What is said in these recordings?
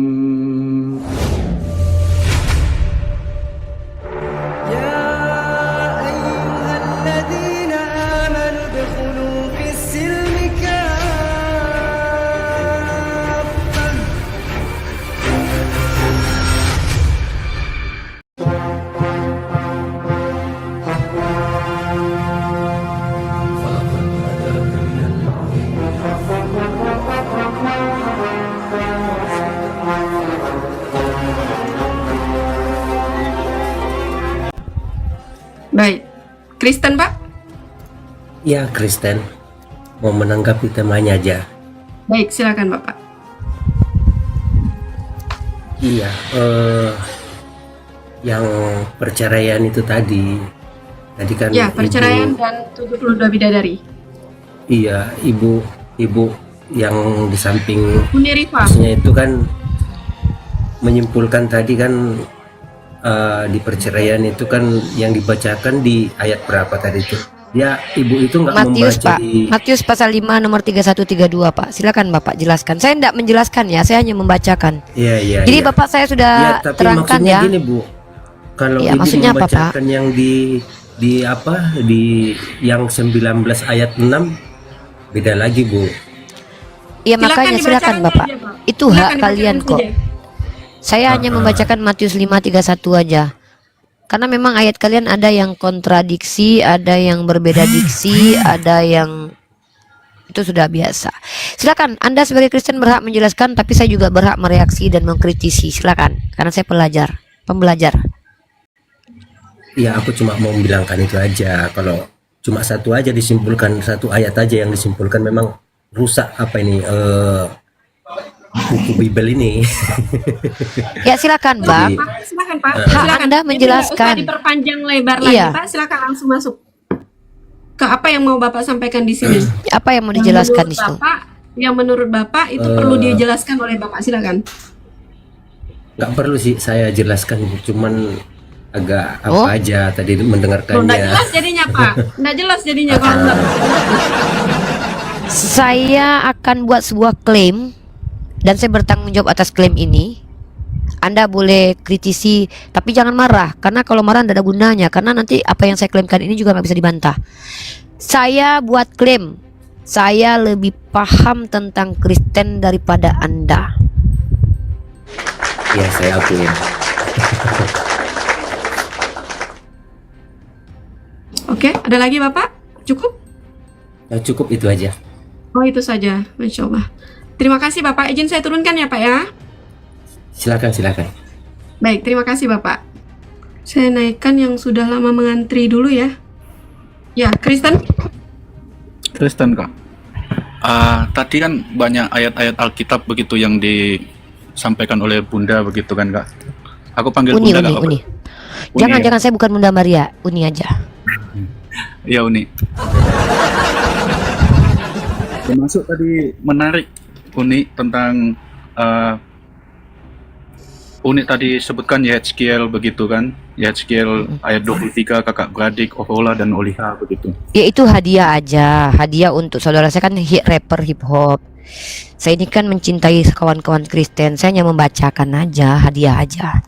Bismillahirrahmanirrahim. يا أيها الذين آمنوا ادخلوا في السلم كافة Baik, Kristen Pak? Ya, Kristen. Mau menanggapi temanya aja. Baik, silakan Bapak. Iya, yang perceraian itu tadi kan Ya, perceraian ibu, dan 72 bidadari. iya ibu yang di samping Uni Rifa. maksudnya itu kan menyimpulkan tadi kan di perceraian itu kan yang dibacakan di ayat berapa tadi itu? Ya, ibu itu nggak Matius membaca Pak, Matius pasal 5 nomor 3132 Pak. Silakan Bapak jelaskan. Saya tidak menjelaskan ya, saya hanya membacakan. Iya. Jadi Bapak saya sudah Ya, tapi terangkan maksudnya ya. gini Bu, kalau Ya, ibu maksudnya apa, membacakan yang di apa di yang 19 ayat 6 beda lagi Bu. Iya makanya silakan dibacakan Bapak. saja, Pak. Itu Silakan hak kalian dibacakan kok. saja. Saya hanya membacakan Matius 5:31 aja. Karena memang ayat kalian ada yang kontradiksi, ada yang berbeda diksi, ada yang itu sudah biasa. Silakan, Anda sebagai Kristen berhak menjelaskan, tapi saya juga berhak mereaksi dan mengkritisi. Silakan, karena saya pembelajar. Ya, aku cuma mau bilangkan itu aja. Kalau cuma satu aja disimpulkan, satu ayat aja yang disimpulkan, memang rusak apa ini buku Bible ini. Ya silakan Bang. Pak, silakan Pak. Hak Silakan. Anda Jadi menjelaskan. nggak usah diperpanjang lebar lagi Iya. Pak. Silakan langsung masuk ke apa yang mau Bapak sampaikan di sini. Apa yang mau dijelaskan di situ? Yang menurut Bapak itu perlu dijelaskan oleh Bapak. Silakan. Nggak perlu sih saya jelaskan, cuman agak apa Oh. aja tadi Nggak mendengarkannya. jelas jadinya Pak. Nggak jelas jadinya kalau nggak. Saya akan buat sebuah klaim dan saya bertanggung jawab atas klaim ini. Anda boleh kritisi, tapi jangan marah, karena kalau marah tidak ada gunanya, karena nanti apa yang saya klaimkan ini juga nggak bisa dibantah. Saya buat klaim, saya lebih paham tentang Kristen daripada Anda. Ya, saya akuin. Oke, ada lagi Bapak? Cukup? Ya, cukup itu aja. Oh itu saja, Masya Allah. Terima kasih Bapak, izin saya turunkan ya Pak ya. Silakan. Baik, terima kasih Bapak. Saya naikkan yang sudah lama mengantri dulu ya. Ya, Kristen? Kristen Kak. Tadi kan banyak ayat-ayat Alkitab begitu yang disampaikan oleh Bunda begitu kan Kak. Aku panggil Uni, Bunda Kak. Uni. Uni Jangan, ya? saya bukan Bunda Maria, Uni aja. Iya Uni. Termasuk tadi menarik Uni tentang Uni tadi sebutkan Yehezkiel begitu kan. Yehezkiel ayat 23 kakak beradik Ohola dan Oliha begitu. Ya itu hadiah aja, hadiah untuk saudara saya kan rapper hip hop. Saya ini kan mencintai kawan-kawan Kristen, saya hanya membacakan aja, hadiah aja.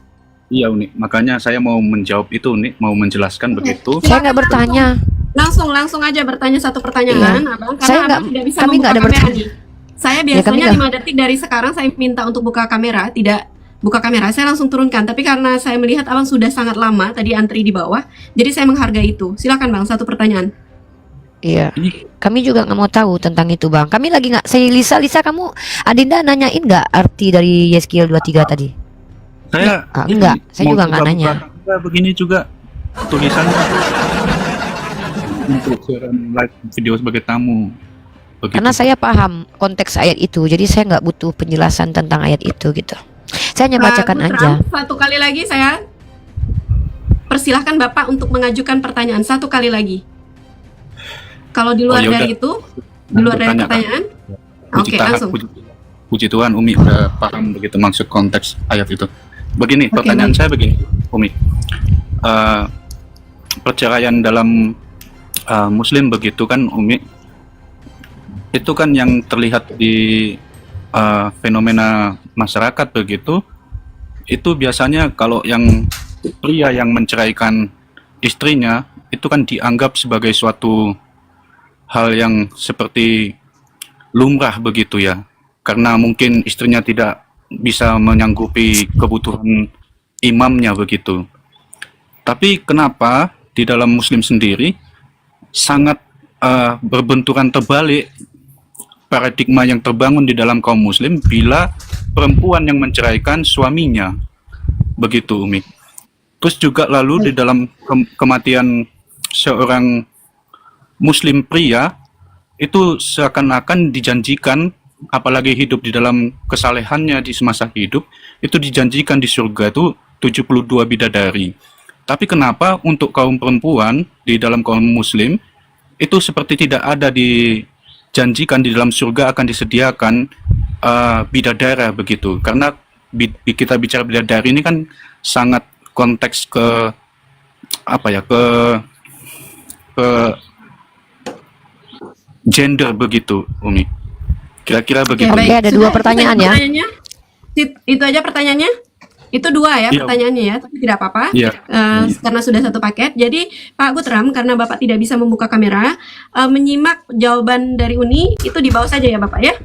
Iya Uni, makanya saya mau menjawab itu Uni, mau menjelaskan begitu. Saya nggak bertanya. Langsung aja bertanya satu pertanyaan, Abang. Karena Saya Abang tidak bisa kami membuka nggak ada kamera bertanya. nih. Saya kami biasanya nggak. 5 detik dari sekarang saya minta untuk buka kamera, tidak buka kamera, saya langsung turunkan. Tapi karena saya melihat Abang sudah sangat lama tadi antri di bawah, jadi saya menghargai itu. Silakan Bang, satu pertanyaan. Iya, kami juga nggak mau tahu tentang itu Bang. Kami lagi nggak. Saya Lisa kamu, Adinda nanyain nggak arti dari Yehezkiel 23 tadi? Saya enggak, saya mau juga nggak coba nanya. buka begini juga tulisannya untuk siaran live video sebagai tamu. Begitu. Karena saya paham konteks ayat itu, jadi saya nggak butuh penjelasan tentang ayat itu gitu. Saya hanya bacakan Putra, aja. Satu kali lagi saya persilahkan Bapak untuk mengajukan pertanyaan satu kali lagi. Kalau di luar Oh, yaudah. dari itu, di luar dari Bertanya, Kak. pertanyaan, Puji oke Tuhan, langsung. puji Tuhan Umi udah paham begitu maksud konteks ayat itu. Begini, Oke, pertanyaan baik. saya begini, Umi. Perceraian dalam Muslim begitu kan Umi, itu kan yang terlihat di fenomena masyarakat begitu. Itu biasanya kalau yang pria yang menceraikan istrinya itu kan dianggap sebagai suatu hal yang seperti lumrah begitu ya, karena mungkin istrinya tidak bisa menyanggupi kebutuhan imamnya begitu. Tapi kenapa di dalam Muslim sendiri sangat berbenturan terbalik paradigma yang terbangun di dalam kaum Muslim bila perempuan yang menceraikan suaminya begitu, Umi. Terus juga lalu di dalam kematian seorang Muslim pria itu seakan-akan dijanjikan, apalagi hidup di dalam kesalehannya di semasa hidup, itu dijanjikan di surga itu 72 bidadari. Tapi kenapa untuk kaum perempuan di dalam kaum Muslim itu seperti tidak ada dijanjikan di dalam surga akan disediakan bidadara begitu? Karena kita bicara bidadari ini kan sangat konteks ke apa ya, ke gender begitu, Umi. Kira-kira begitu. Oke, ada dua pertanyaan ya. Pertanyaannya? Itu aja pertanyaannya? Itu dua ya Iya. pertanyaannya ya, tapi tidak apa-apa. Iya. Karena sudah satu paket. Jadi Pak Gutram, karena Bapak tidak bisa membuka kamera, menyimak jawaban dari Uni itu di bawah saja ya Bapak ya.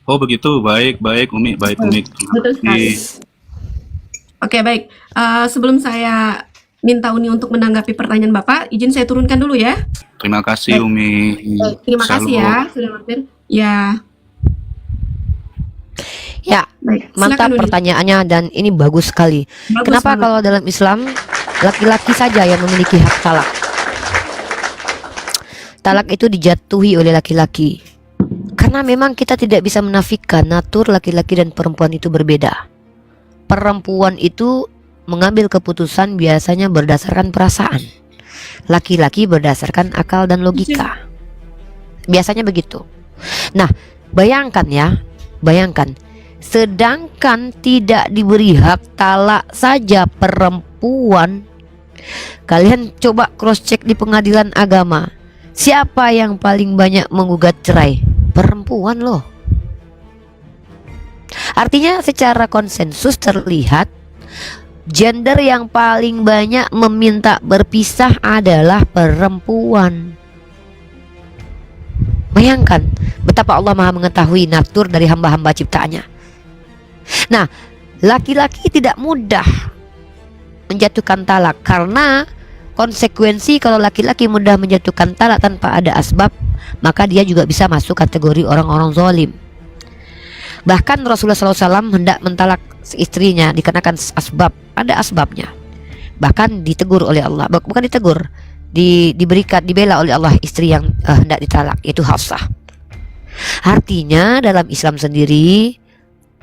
Oh begitu, baik Umi, baik Umi. Betul sekali. Oke baik. Sebelum saya minta Uni untuk menanggapi pertanyaan Bapak, izin saya turunkan dulu ya. Terima kasih Umi. Terima kasih ya sudah mampir. Ya. Ya, Baik, mantap silakan, Uni. pertanyaannya dan ini bagus sekali. Bagus Kenapa banget. kalau dalam Islam laki-laki saja yang memiliki hak talak? Talak itu dijatuhi oleh laki-laki. Karena memang kita tidak bisa menafikan natur laki-laki dan perempuan itu berbeda. Perempuan itu mengambil keputusan biasanya berdasarkan perasaan. Laki-laki berdasarkan akal dan logika. Biasanya begitu. Nah, bayangkan, sedangkan tidak diberi hak talak saja perempuan. Kalian coba cross check di pengadilan agama. Siapa yang paling banyak menggugat cerai? Perempuan loh. Artinya secara konsensus terlihat gender yang paling banyak meminta berpisah adalah perempuan. Bayangkan betapa Allah Maha mengetahui natur dari hamba-hamba ciptaannya. Nah, laki-laki tidak mudah menjatuhkan talak karena konsekuensi kalau laki-laki mudah menjatuhkan talak tanpa ada asbab, maka dia juga bisa masuk kategori orang-orang zalim. Bahkan Rasulullah SAW hendak mentalak istrinya dikarenakan asbab, ada asbabnya. Bahkan ditegur oleh Allah, bukan ditegur, diberikan, dibela oleh Allah istri yang hendak ditalak, yaitu Hafsah. Artinya dalam Islam sendiri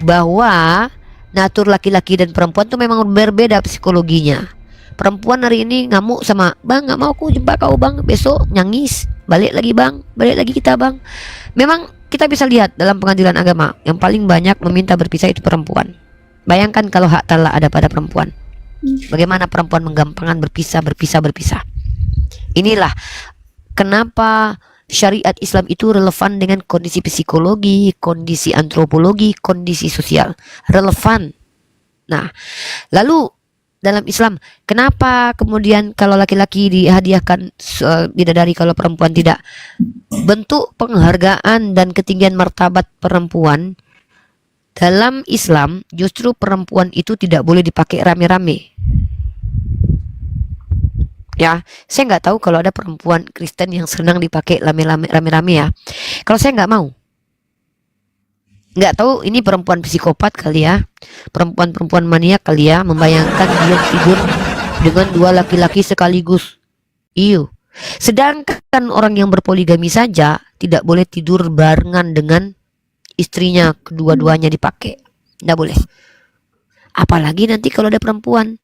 bahwa natur laki-laki dan perempuan itu memang berbeda psikologinya. Perempuan hari ini ngamuk sama bang, nggak mau aku jumpa kau bang, besok nyangis, balik lagi bang, balik lagi kita bang. Memang kita bisa lihat dalam pengadilan agama yang paling banyak meminta berpisah itu perempuan. Bayangkan kalau hak talak ada pada perempuan, bagaimana perempuan menggampangkan berpisah. Inilah kenapa syariat Islam itu relevan dengan kondisi psikologi, kondisi antropologi, kondisi sosial, relevan. Nah, lalu dalam Islam, kenapa kemudian kalau laki-laki dihadiahkan bidadari kalau perempuan tidak? Bentuk penghargaan dan ketinggian martabat perempuan dalam Islam, justru perempuan itu tidak boleh dipakai rame-rame. Ya, saya nggak tahu kalau ada perempuan Kristen yang senang dipakai rame-rame ya. Kalau saya nggak mau. Nggak tahu ini perempuan psikopat kali ya, perempuan maniak kali ya, membayangkan dia tidur dengan dua laki-laki sekaligus. Iyo. Sedangkan orang yang berpoligami saja tidak boleh tidur barengan dengan istrinya, kedua-duanya dipakai. Nggak boleh. Apalagi nanti kalau ada perempuan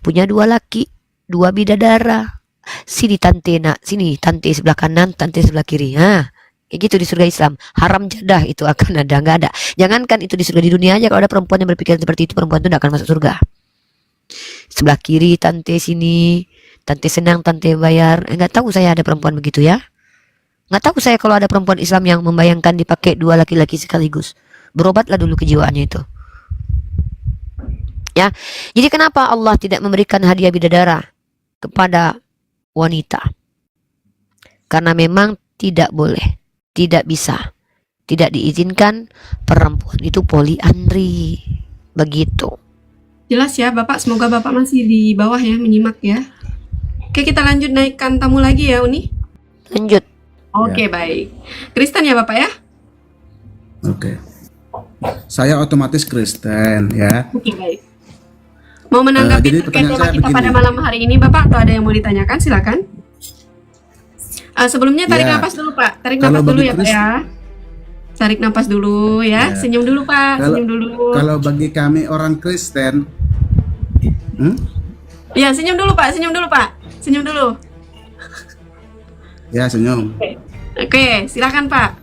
punya dua laki, dua bidadara. Sini tante nak, sini tante sebelah kanan, tante sebelah kiri. Kayak gitu di surga Islam. Haram jadah itu akan ada, nggak ada. Jangankan itu di surga, di dunia aja kalau ada perempuan yang berpikiran seperti itu, perempuan itu nggak akan masuk surga. Sebelah kiri tante, sini tante senang, tante bayar. Nggak tahu saya ada perempuan begitu ya. Nggak tahu saya kalau ada perempuan Islam yang membayangkan dipakai dua laki-laki sekaligus. Berobatlah dulu kejiwaannya itu. Ya, jadi kenapa Allah tidak memberikan hadiah bidadara kepada wanita? Karena memang tidak boleh, tidak bisa, tidak diizinkan perempuan itu poliandri. Begitu. Jelas ya Bapak, semoga Bapak masih di bawah ya, menyimak ya. Oke, kita lanjut naikkan tamu lagi ya Uni. Lanjut. Oke, baik. Kristen ya Bapak ya? Oke. Saya otomatis Kristen ya. Oke, baik. Mau menanggapi jadi terkait pertanyaan tema saya kita begini. pada malam hari ini Bapak, atau ada yang mau ditanyakan? Silakan. Sebelumnya tarik Ya. napas dulu Pak. Tarik Kalau napas dulu bagi ya Pak ya. Tarik napas dulu ya. Ya. Senyum dulu Pak, Kalau- senyum dulu. Kalau bagi kami orang Kristen, Ya, senyum dulu Pak, senyum dulu Pak. Senyum dulu. ya senyum. Oke, silakan Pak.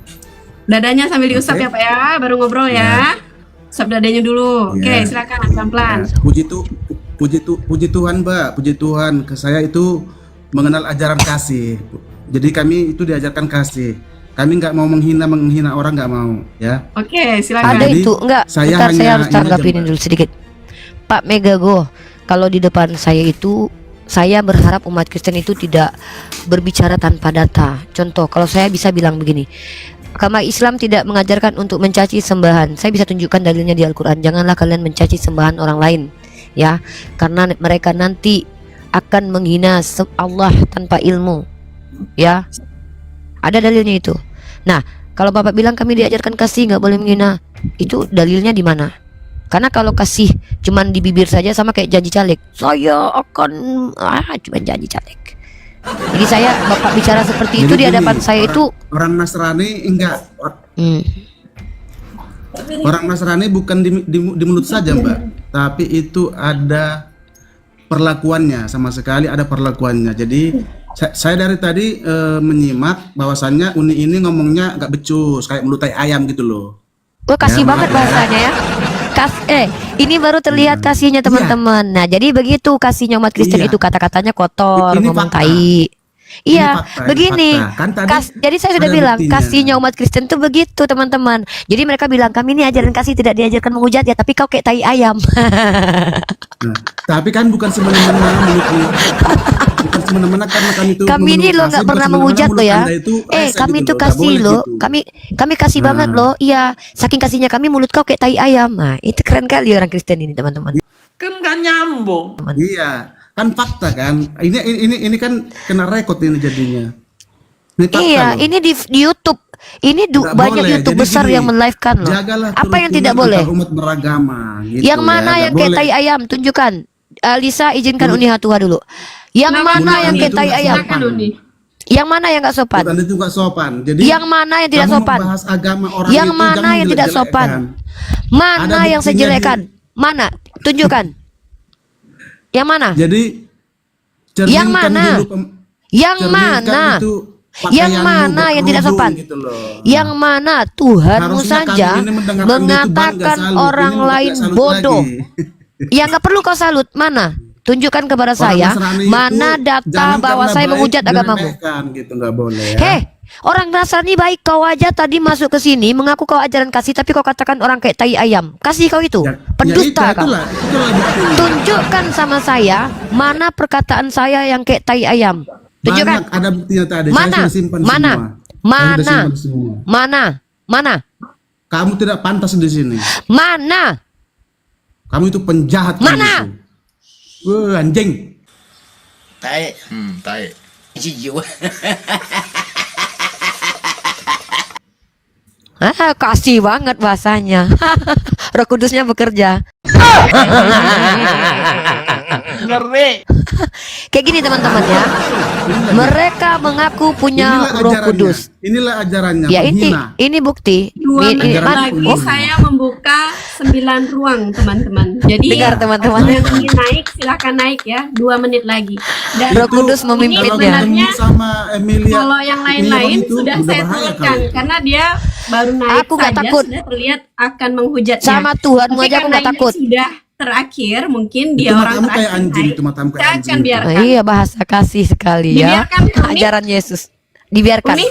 Dadanya sambil diusap Oke. ya Pak ya, baru ngobrol ya. Usap dadanya dulu. Oke, Ya. silakan pelan-pelan. Ya, puji Tuhan, Mbak, puji Tuhan. Ke saya itu mengenal ajaran kasih. Jadi kami itu diajarkan kasih. Kami nggak mau menghina orang, nggak mau, ya. Oke, silakan. Ada Jadi, itu enggak? saya Bentar, saya hanya harus ini tanggapin aja, dulu sedikit. Pak Megago, kalau di depan saya itu saya berharap umat Kristen itu tidak berbicara tanpa data. Contoh, kalau saya bisa bilang begini, agama Islam tidak mengajarkan untuk mencaci sembahan. Saya bisa tunjukkan dalilnya di Al-Quran. Janganlah kalian mencaci sembahan orang lain, ya, karena mereka nanti akan menghina Allah tanpa ilmu, ya. Ada dalilnya itu. Nah, kalau Bapak bilang kami diajarkan kasih, nggak boleh menghina, itu dalilnya di mana? Karena kalau kasih cuman di bibir saja sama kayak janji caleg. Saya akan cuman janji caleg. Jadi saya Bapak bicara seperti itu Jadi di gini, hadapan saya itu orang Nasrani enggak. hmm, Orang Nasrani bukan di mulut saja, Mbak, tapi itu ada perlakuannya, sama sekali ada perlakuannya. Jadi saya dari tadi menyimak bahwasannya Uni ini ngomongnya nggak becus, kayak mulut tai ayam gitu loh. gue kasih Ya, banget maaf ya. bahasanya ya. Ini baru terlihat kasihnya teman-teman. Nah, jadi begitu kasihnya umat Kristen Iya. itu kata-katanya kotor, Ini ngomong fakta. tai. Iya, fakta, ini begini. fakta. Kan tadi Jadi saya sudah ada bilang buktinya. kasihnya umat Kristen tuh begitu, teman-teman. Jadi mereka bilang kami ini ajaran kasih tidak diajarkan menghujat ya, tapi kau kayak tai ayam. Nah, tapi kan bukan semena-mena mulutmu. Bukan semena-mena karena kami itu Kami ini lo nggak pernah menghujat lo ya. Kami itu tuh kasih lo, kami kasih banget lo. Iya, saking kasihnya kami mulut kau kayak tai ayam. Nah, itu keren kali orang Kristen ini, teman-teman. Kan nggak nyambung. Iya, kan fakta kan. Ini kan kena rekod ini jadinya. Ini fakta Iya, loh. ini di YouTube. Ini Nggak banyak boleh. YouTube Jadi besar gini, yang men-live-kan loh. jagalah Apa yang kerukunan tidak boleh? antar umat beragama. Gitu Yang mana ya, yang nggak kayak boleh. tai ayam? Tunjukkan. Lisa izinkan Uni Hatua dulu. Yang Kenapa mana Uni yang itu kayak tai nggak ayam? sopan. Silakan Uni. Yang mana yang nggak sopan? Bukan itu nggak sopan. Jadi Yang mana yang tidak kamu sopan? membahas agama orang Yang itu mana jangan yang tidak sopan? jelek-jelekan. Mana Ada yang saya buktinya jelekan? Mana? Tunjukkan. Yang mana? Jadi Yang cerminkan mana? dulu Yang cerminkan mana? itu Yang pakaianmu mana yang tidak berkerudung sopan? gitu loh. Yang mana Tuhanmu Harusnya saja kami ini mendengarkan itu bangga, mengatakan salut. orang Ini udah lain tidak salut bodoh. lagi. Yang nggak perlu kau salut. Mana? Tunjukkan kepada Orang saya Nasrani mana itu data jangan bahwa karena saya baik menghujat agamamu. diremehkan gitu, nggak boleh ya. Heh, orang Nasrani baik, kau aja tadi masuk ke sini mengaku kau ajaran kasih, tapi kau katakan orang kayak tai ayam. Kasih kau itu, pendusta kau. itulah buktinya. Tunjukkan sama saya mana perkataan saya yang kayak tai ayam. Tunjukkan. Banyak ada buktinya tadi. Mana? Saya sudah simpan Mana? semua. Saya Mana? sudah simpan semua. Mana? Mana? Kamu tidak pantas di sini. Mana? Kamu itu penjahat. Mana? kamu itu. Anjing. Tai, tai. Jiwa. Kasih banget bahasanya. Roh Kudusnya bekerja. Ngeri. Kayak gini teman-teman ya. Mereka mengaku punya Inilah Roh ajarannya. Kudus. Inilah ajarannya. Ya menghina. ini bukti. 2 menit Ajaran lagi Uni. saya membuka 9 ruang teman-teman. Jadi Dengar, teman-teman. yang ingin naik silakan naik ya. 2 menit lagi. Dan Roh Kudus Kalau memimpinnya. sebenarnya ketemu sama Emilia, kalau yang lain-lain itu sudah udah saya bahaya turunkan kali. karena dia baru naik Aku nggak saja takut. sudah terlihat akan menghujatnya. Sama Tuhanmu Tapi aja aku karena nggak ini takut. Sudah terakhir mungkin dia Itu orang matamu kayak terakhir anjing, naik. itu matamu kayak Saya anjing. akan biarkan. Iya bahasa kasih sekali ya. Dibiarkan, Uni. Ajaran Yesus. dibiarkan. Uni,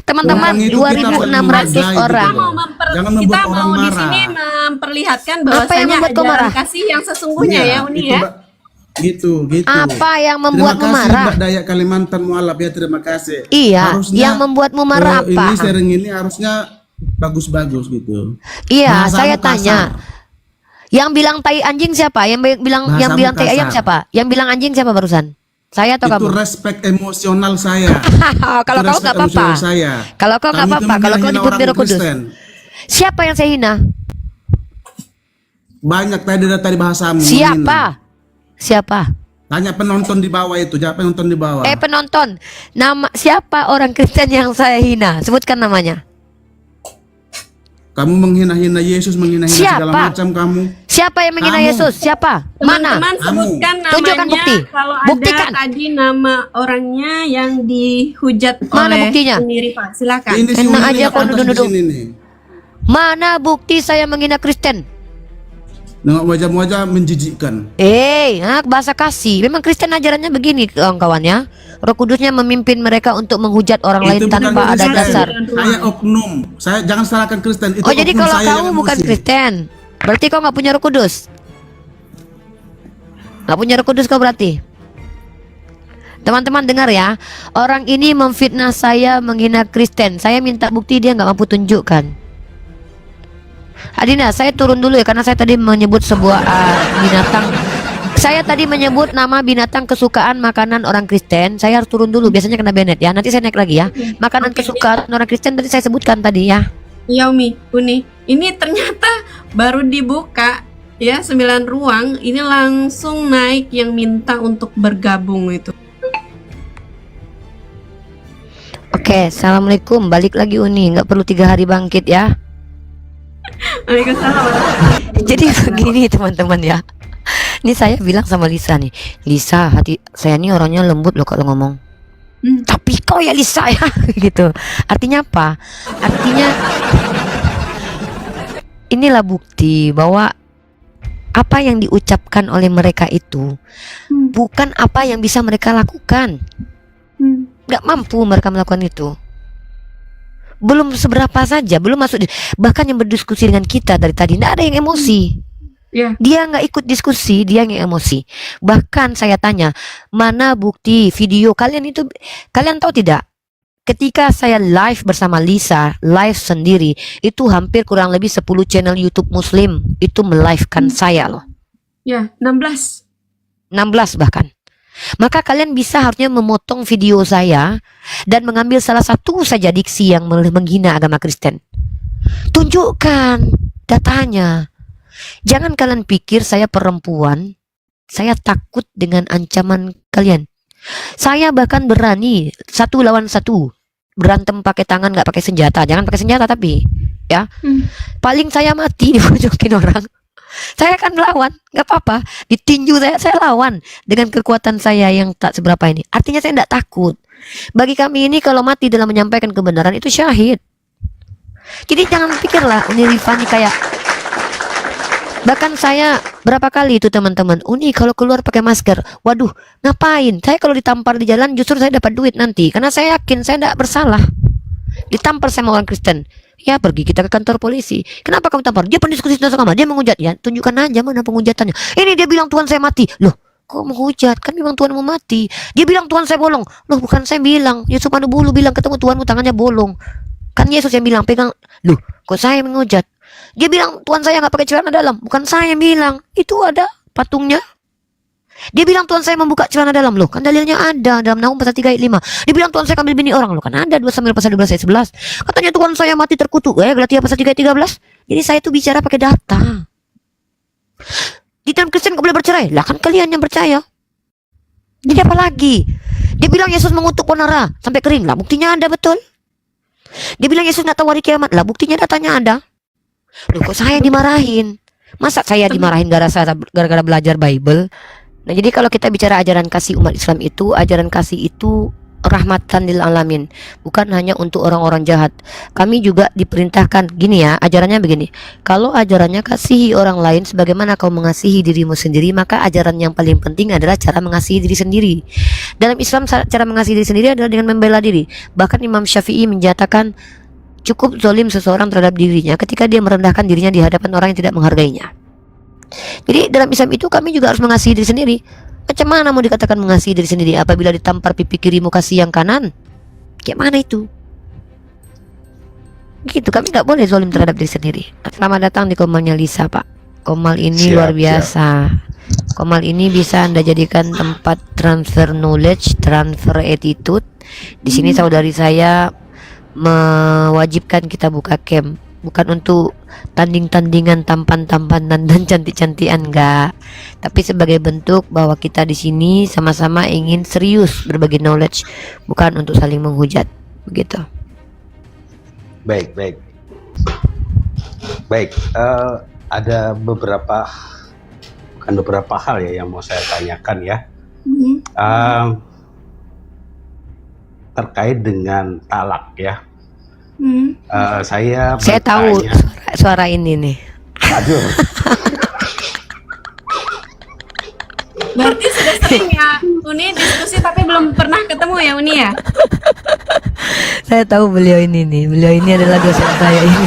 Teman-teman, Orang itu kita harus 2.600 menghargai orang. gitu. Jangan membuat kita orang mau di marah. sini memperlihatkan Apa yang bahwasanya membuat kau ajaran marah? kasih yang sesungguhnya Iya, ya Uni itu, ya. Mbak. Gitu. Apa yang membuatmu Terima kasih marah? Mbak Dayak Kalimantan Mualaf ya, terima kasih. Iya, Harusnya, yang membuatmu marah apa? Ini sharing ini harusnya bagus-bagus gitu. Iya, Bahasamu saya kasar. tanya. Yang bilang tai anjing siapa? Yang Bahasamu bilang tai ayam kasar. siapa? Yang bilang anjing siapa barusan? Saya atau Itu kamu? respect emosional saya. Kalau Itu kau respect nggak apa-apa. emosional saya. Kalau kau nggak Kamu itu apa-apa, kalau kau menghina disebut orang Roh Kudus. Kristen. Siapa yang saya hina? Banyak tadi bahasamu. menghina. Siapa? Siapa? Tanya penonton di bawah itu, siapa penonton di bawah? Penonton. Nama siapa orang Kristen yang saya hina? Sebutkan namanya. Kamu menghina-hina Yesus, menghina-hina Siapa? segala macam kamu. Siapa yang menghina Kamu. Yesus? Siapa? Mana? Teman-teman sebutkan Tunjukkan namanya. bukti. Kalau Buktikan. ada tadi nama orangnya yang dihujat Mana oleh buktinya? Uni Rifa. Silakan. Ini si Enak Uni aja yang kau pantas duduk-duduk. di sini nih. Mana bukti saya menghina Kristen? Nengok wajah-wajah menjijikkan. Bahasa kasih. Memang Kristen ajarannya begini kawan-kawan ya. Roh Kudusnya memimpin mereka untuk menghujat orang lain Itu tanpa bukan ada Kristen. dasar. Saya oknum. Saya jangan salahkan Kristen. Itu Oh jadi oknum kalau saya kamu yang bukan emosi. Kristen, berarti kau nggak punya Roh Kudus? Nggak punya Roh Kudus kau berarti? Teman-teman dengar ya, orang ini memfitnah saya, menghina Kristen. Saya minta bukti, dia nggak mampu tunjukkan. Adina, saya turun dulu ya karena saya tadi menyebut sebuah binatang. Saya tadi menyebut nama binatang kesukaan makanan orang Kristen. Saya harus turun dulu, biasanya kena banet ya. Nanti saya naik lagi ya. Makanan Oke. kesukaan orang Kristen tadi saya sebutkan tadi ya. Iya Umi, ini ternyata baru dibuka ya 9 ruang, ini langsung naik yang minta untuk bergabung itu. Oke, assalamualaikum. Balik lagi Uni, nggak perlu 3 hari bangkit ya. Waalaikumsalam. Jadi begini teman-teman ya. Ini saya bilang sama Lisa nih, Lisa, hati saya ini orangnya lembut loh kalau ngomong. Tapi kau ya Lisa ya, gitu. Artinya apa? Artinya inilah bukti bahwa apa yang diucapkan oleh mereka itu bukan apa yang bisa mereka lakukan. Gak mampu mereka melakukan itu. Belum seberapa saja, belum masuk bahkan yang berdiskusi dengan kita dari tadi tidak ada yang emosi. Ya. Dia nggak ikut diskusi, dia yang emosi. Bahkan saya tanya, mana bukti video kalian itu? Kalian tahu tidak? Ketika saya live bersama Lisa, live sendiri, itu hampir kurang lebih 10 channel YouTube Muslim itu melivekan saya loh. Ya, 16. 16 bahkan. Maka kalian bisa harusnya memotong video saya dan mengambil salah satu saja diksi yang menghina agama Kristen. Tunjukkan datanya. Jangan kalian pikir saya perempuan, saya takut dengan ancaman kalian. Saya bahkan berani 1 lawan 1, berantem pakai tangan, nggak pakai senjata. Jangan pakai senjata tapi ya. Paling saya mati dipojokin orang. Saya akan melawan, nggak apa-apa. Ditinju saya lawan dengan kekuatan saya yang tak seberapa ini. Artinya saya tidak takut. Bagi kami ini kalau mati dalam menyampaikan kebenaran itu syahid. Jadi jangan pikirlah Uni Rifani kayak. Bahkan saya berapa kali itu teman-teman, Uni kalau keluar pakai masker, waduh ngapain? Saya kalau ditampar di jalan justru saya dapat duit nanti, karena saya yakin saya tidak bersalah. Ditampar sama orang Kristen, ya pergi kita ke kantor polisi. Kenapa kamu tampar? Dia pendiskusi tentang agama, dia menghujat. Ya tunjukkan aja mana penghujatannya. Ini dia bilang Tuhan saya mati. Loh kok menghujat? Kan memang Tuhan mau mati. Dia bilang Tuhan saya bolong. Loh bukan saya bilang. Yesus Bulu bilang ketemu Tuhanmu tangannya bolong. Kan Yesus yang bilang pegang. Loh kok saya menghujat? Dia bilang Tuhan saya nggak pakai celana dalam. Bukan saya yang bilang. Itu ada patungnya. Dia bilang Tuhan saya membuka celana dalam. Loh kan dalilnya ada dalam Nahum pasal 3 ayat 5. Dia bilang Tuhan saya ambil bini orang. Loh kan ada 2 Samuel pasal 12 ayat 11. Katanya Tuhan saya mati terkutuk. Galatia pasal 3 ayat 13. Jadi saya itu bicara pakai data. Di dalam Kristen nggak boleh bercerai. Lah kan kalian yang percaya. Jadi apa lagi? Dia bilang Yesus mengutuk ponara sampai kering. Lah buktinya ada betul. Dia bilang Yesus nggak tahu hari kiamat. Lah buktinya datanya ada. Loh kok saya dimarahin? Masa saya dimarahin gara-gara belajar Bible? Nah jadi kalau kita bicara ajaran kasih umat Islam itu, ajaran kasih itu rahmatan lil alamin, bukan hanya untuk orang-orang jahat. Kami juga diperintahkan gini ya, ajarannya begini. Kalau ajarannya kasihi orang lain sebagaimana kau mengasihi dirimu sendiri, maka ajaran yang paling penting adalah cara mengasihi diri sendiri. Dalam Islam cara mengasihi diri sendiri adalah dengan membela diri. Bahkan Imam Syafi'i menyatakan cukup zalim seseorang terhadap dirinya ketika dia merendahkan dirinya di hadapan orang yang tidak menghargainya. Jadi dalam Islam itu kami juga harus mengasihi diri sendiri. Macam mana mau dikatakan mengasihi diri sendiri apabila ditampar pipi kirimu kasih yang kanan? Kayak mana itu? Gitu, kami nggak boleh zalim terhadap diri sendiri. Selamat datang di Komalnya Lisa, Pak. Komal ini luar biasa. Komal ini bisa Anda jadikan tempat transfer knowledge, transfer attitude. Di sini saudari saya mewajibkan kita buka camp, bukan untuk tanding-tandingan tampan-tampanan dan cantik-cantikan, enggak, tapi sebagai bentuk bahwa kita di sini sama-sama ingin serius berbagi knowledge, bukan untuk saling menghujat, begitu. Baik. Ada beberapa hal ya yang mau saya tanyakan ya. Terkait dengan talak ya. Saya tahu suara ini nih. Aduh. Berarti sudah sering ya Uni diskusi tapi belum pernah ketemu ya Uni ya? Saya tahu beliau ini nih. Beliau ini adalah dosen saya ini.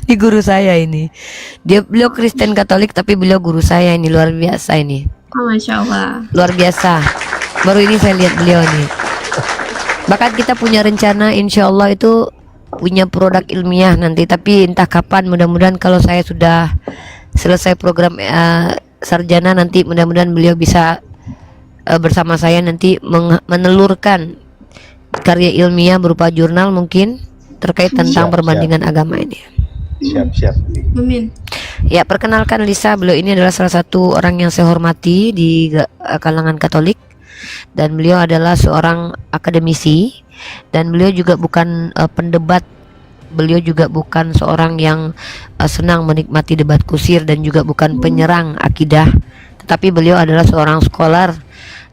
Di guru saya ini. Beliau Kristen Katolik tapi beliau guru saya ini, luar biasa ini. Oh, Masya Allah. Luar biasa. Baru ini saya lihat beliau nih. Bahkan kita punya rencana insya Allah itu punya produk ilmiah nanti, tapi entah kapan, mudah-mudahan kalau saya sudah selesai program sarjana nanti mudah-mudahan beliau bisa bersama saya nanti menelurkan karya ilmiah berupa jurnal mungkin terkait tentang perbandingan agama ini. Siap. Amin. Ya, perkenalkan Lisa, beliau ini adalah salah satu orang yang saya hormati di kalangan Katolik. Dan beliau adalah seorang akademisi, dan beliau juga bukan pendebat, beliau juga bukan seorang yang senang menikmati debat kusir, dan juga bukan penyerang akidah, tetapi beliau adalah seorang scholar,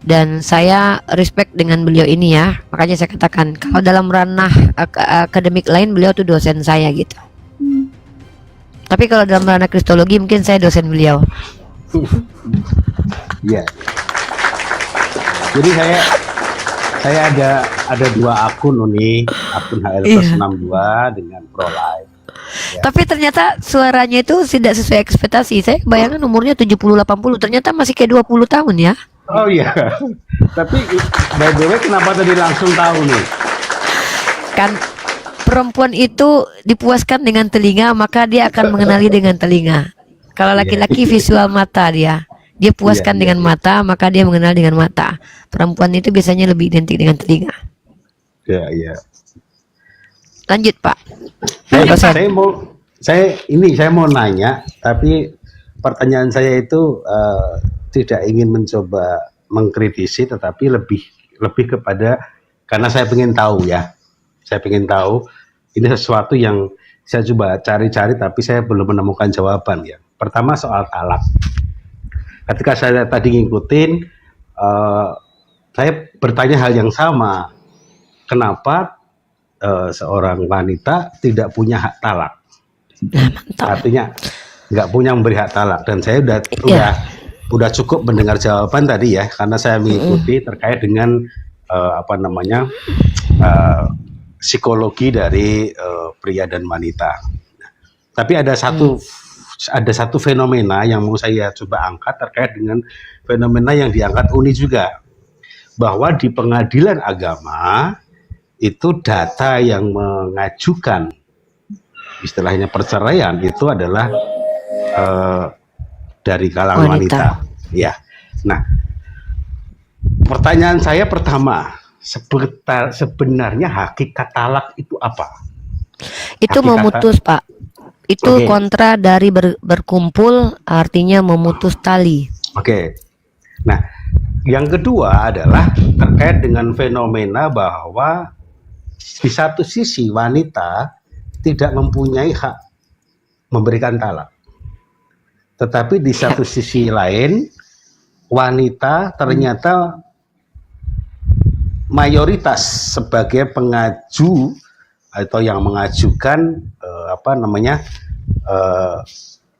dan saya respect dengan beliau ini ya. Makanya saya katakan kalau dalam ranah akademik lain beliau tuh dosen saya gitu, tapi kalau dalam ranah kristologi mungkin saya dosen beliau. Iya. Jadi saya ada 2 akun Uni, akun HL+62 dengan ProLife. Ya. Tapi ternyata suaranya itu tidak sesuai ekspektasi. Saya bayangkan umurnya 70-80, ternyata masih kayak 20 tahun ya. Oh iya. Tapi by the way kenapa tadi langsung tahu nih? Kan perempuan itu dipuaskan dengan telinga, maka dia akan mengenali dengan telinga. Kalau laki-laki visual mata dia puaskan dengan mata, maka dia mengenal dengan mata. Perempuan itu biasanya lebih identik dengan telinga. Iya. Lanjut Pak. Saya mau nanya, tapi pertanyaan saya itu tidak ingin mencoba mengkritisi, tetapi lebih kepada karena saya ingin tahu ya. Saya ingin tahu ini sesuatu yang saya coba cari-cari, tapi saya belum menemukan jawaban ya. Pertama soal talak. Ketika saya tadi ngikutin, saya bertanya hal yang sama. Kenapa seorang wanita tidak punya hak talak? Artinya nggak punya memberi hak talak. Dan saya udah cukup mendengar jawaban tadi ya, karena saya mengikuti terkait dengan psikologi dari pria dan wanita. Tapi ada satu fenomena yang mau saya coba angkat terkait dengan fenomena yang diangkat Uni juga, bahwa di pengadilan agama itu data yang mengajukan istilahnya perceraian itu adalah dari kalangan wanita. Ya. Nah, pertanyaan saya pertama, sebenarnya hakikat talak itu apa? Itu memutus Pak. Itu kontra dari berkumpul, artinya memutus tali. Oke. Nah, yang kedua adalah terkait dengan fenomena bahwa di satu sisi wanita tidak mempunyai hak memberikan talak. Tetapi di satu sisi lain wanita ternyata mayoritas sebagai pengaju atau yang mengajukan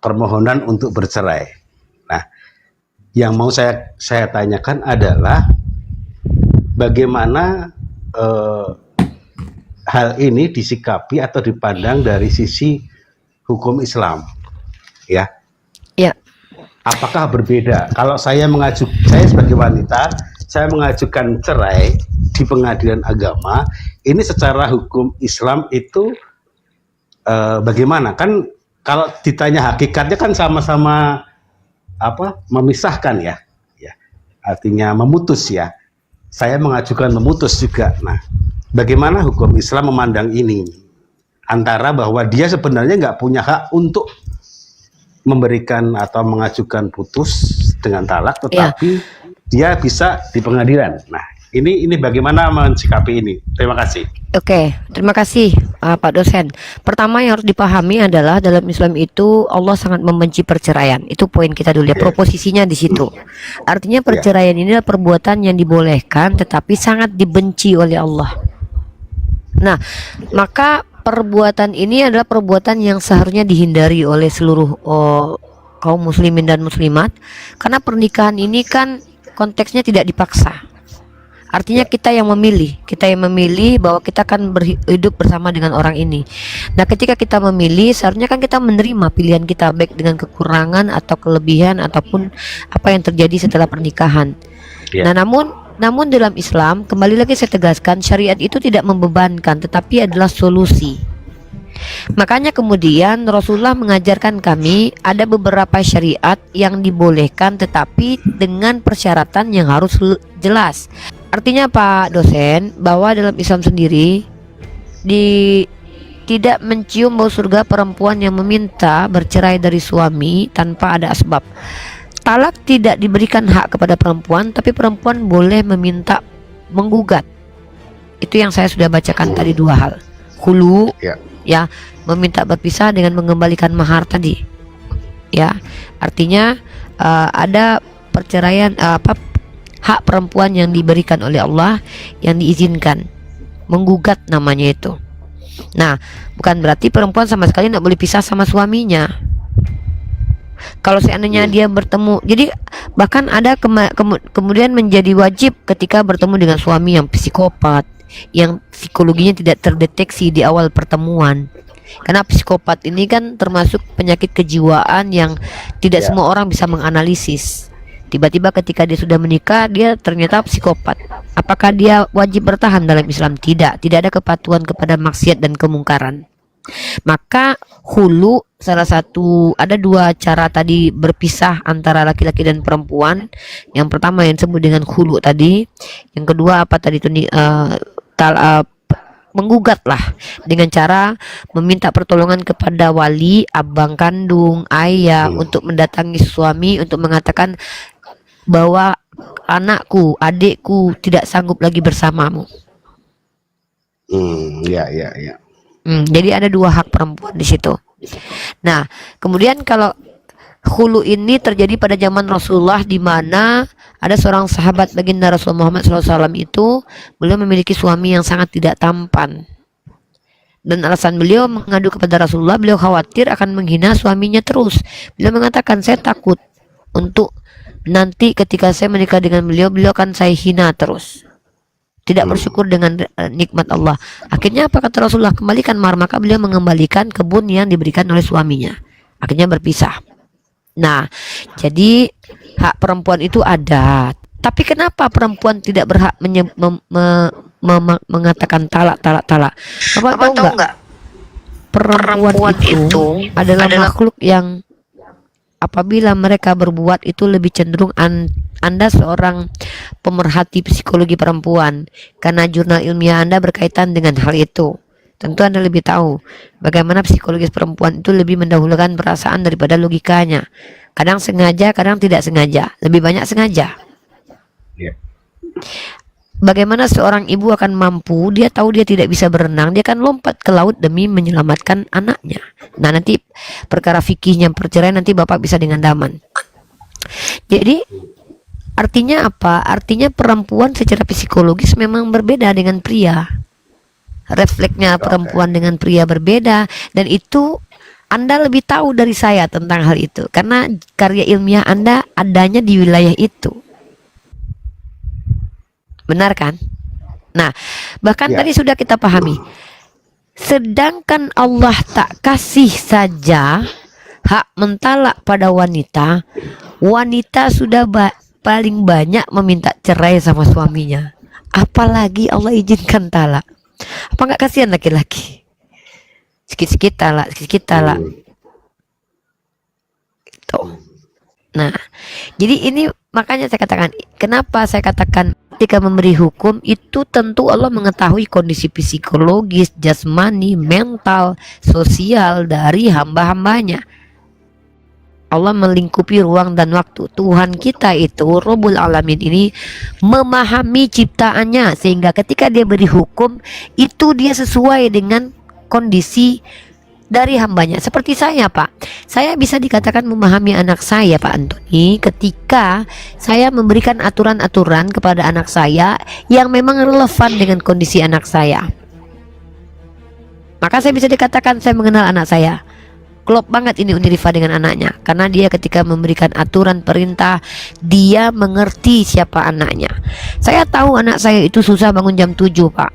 permohonan untuk bercerai. Nah, yang mau saya tanyakan adalah bagaimana hal ini disikapi atau dipandang dari sisi hukum Islam, ya? Ya. Apakah berbeda? Kalau saya sebagai wanita, saya mengajukan cerai di pengadilan agama, ini secara hukum Islam itu bagaimana? Kan kalau ditanya hakikatnya kan sama-sama memisahkan ya, artinya memutus ya. Saya mengajukan memutus juga. Nah, bagaimana hukum Islam memandang ini? Antara bahwa dia sebenarnya nggak punya hak untuk memberikan atau mengajukan putus dengan talak, tetapi dia bisa di pengadilan. Nah, ini bagaimana mensikapi ini? Terima kasih. Oke, terima kasih Pak dosen. Pertama yang harus dipahami adalah dalam Islam itu Allah sangat membenci perceraian. Itu poin kita dulu ya, proposisinya di situ. Artinya perceraian ini adalah perbuatan yang dibolehkan tetapi sangat dibenci oleh Allah. Nah, maka perbuatan ini adalah perbuatan yang seharusnya dihindari oleh seluruh kaum muslimin dan muslimat, karena pernikahan ini kan konteksnya tidak dipaksa. Artinya kita yang memilih bahwa kita akan hidup bersama dengan orang ini. Nah, ketika kita memilih, seharusnya kan kita menerima pilihan kita, baik dengan kekurangan atau kelebihan ataupun apa yang terjadi setelah pernikahan. Nah, namun dalam Islam, kembali lagi saya tegaskan, syariat itu tidak membebankan tetapi adalah solusi. Makanya kemudian Rasulullah mengajarkan kami ada beberapa syariat yang dibolehkan tetapi dengan persyaratan yang harus jelas. Artinya Pak dosen, bahwa dalam Islam sendiri tidak mencium bau surga perempuan yang meminta bercerai dari suami tanpa ada asbab. Talak tidak diberikan hak kepada perempuan, tapi perempuan boleh meminta menggugat. Itu yang saya sudah bacakan tadi, dua hal. Hulu, ya, meminta berpisah dengan mengembalikan mahar tadi. Ya, artinya ada perceraian hak perempuan yang diberikan oleh Allah yang diizinkan, menggugat namanya itu. Nah, bukan berarti perempuan sama sekali tidak boleh pisah sama suaminya. Kalau seandainya dia bertemu, jadi bahkan ada kemudian menjadi wajib ketika bertemu dengan suami yang psikopat, yang psikologinya tidak terdeteksi di awal pertemuan. Karena psikopat ini kan termasuk penyakit kejiwaan yang tidak semua orang bisa menganalisis. Tiba-tiba ketika dia sudah menikah, dia ternyata psikopat. Apakah dia wajib bertahan dalam Islam? Tidak ada kepatuhan kepada maksiat dan kemungkaran. Maka hulu ada dua cara tadi berpisah antara laki-laki dan perempuan. Yang pertama yang disebut dengan hulu tadi. Yang kedua apa tadi itu menggugat lah dengan cara meminta pertolongan kepada wali, abang kandung, ayah untuk mendatangi suami untuk mengatakan bahwa anakku, adikku tidak sanggup lagi bersamamu. Jadi ada dua hak perempuan di situ. Nah, kemudian kalau hulu ini terjadi pada zaman Rasulullah, di mana ada seorang sahabat baginda Rasulullah Muhammad SAW itu, beliau memiliki suami yang sangat tidak tampan. Dan alasan beliau mengadu kepada Rasulullah, beliau khawatir akan menghina suaminya terus. Beliau mengatakan, saya takut untuk nanti ketika saya menikah dengan beliau akan saya hina terus. Tidak bersyukur dengan nikmat Allah. Akhirnya apa kata Rasulullah? Kembalikan mahar. Maka beliau mengembalikan kebun yang diberikan oleh suaminya. Akhirnya berpisah. Nah, jadi hak perempuan itu ada. Tapi kenapa perempuan tidak berhak mengatakan talak? Bapak tahu nggak? Perempuan itu adalah makhluk yang apabila mereka berbuat itu lebih cenderung Anda seorang pemerhati psikologi perempuan, karena jurnal ilmiah Anda berkaitan dengan hal itu. Tentu Anda lebih tahu bagaimana psikologis perempuan itu lebih mendahulukan perasaan daripada logikanya. Kadang sengaja, kadang tidak sengaja. Lebih banyak sengaja. Bagaimana seorang ibu akan mampu, dia tahu dia tidak bisa berenang, dia akan lompat ke laut demi menyelamatkan anaknya. Nah, nanti perkara fikihnya perceraian nanti Bapak bisa dengan daman. Jadi Artinya apa? Artinya perempuan secara psikologis memang berbeda dengan pria. Refleksnya perempuan dengan pria berbeda, dan itu Anda lebih tahu dari saya tentang hal itu karena karya ilmiah Anda adanya di wilayah itu. Benar kan? Nah, bahkan Ya. tadi sudah kita pahami. Sedangkan Allah tak kasih saja hak mentalak pada wanita, wanita sudah paling banyak meminta cerai sama suaminya. Apalagi Allah izinkan talak. Apa nggak kasihan laki-laki? Sikit-sikit talak, sikit-sikit talak. Gitu. Nah, jadi ini makanya saya katakan, kenapa saya katakan ketika memberi hukum itu tentu Allah mengetahui kondisi psikologis, jasmani, mental, sosial dari hamba-hambanya. Allah melingkupi ruang dan waktu. Tuhan kita itu Rabbul Alamin ini memahami ciptaannya, sehingga ketika dia beri hukum itu dia sesuai dengan kondisi dari hambanya. Seperti saya, Pak, saya bisa dikatakan memahami anak saya, Pak Antoni, ketika saya memberikan aturan-aturan kepada anak saya yang memang relevan dengan kondisi anak saya. Maka saya bisa dikatakan saya mengenal anak saya. Klop banget ini Unirifa dengan anaknya, karena dia ketika memberikan aturan perintah dia mengerti siapa anaknya. Saya tahu anak saya itu susah bangun jam 7, Pak.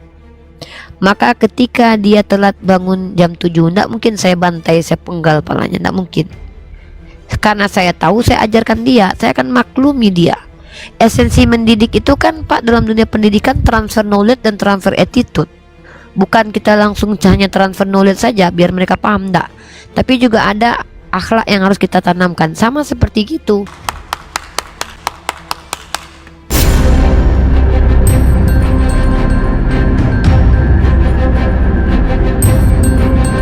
Maka ketika dia telat bangun jam 7, tidak mungkin saya bantai, saya penggal palanya, tidak mungkin. Karena saya tahu, saya ajarkan dia, saya akan maklumi dia. Esensi mendidik itu kan, Pak, dalam dunia pendidikan transfer knowledge dan transfer attitude. Bukan kita langsung hanya transfer knowledge saja biar mereka paham, enggak. Tapi juga ada akhlak yang harus kita tanamkan. Sama seperti gitu.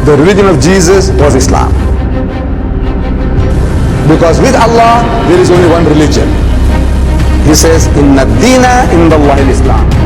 The religion of Jesus was Islam. Because with Allah, there is only one religion. He says, Inna dina indallahi al-Islam.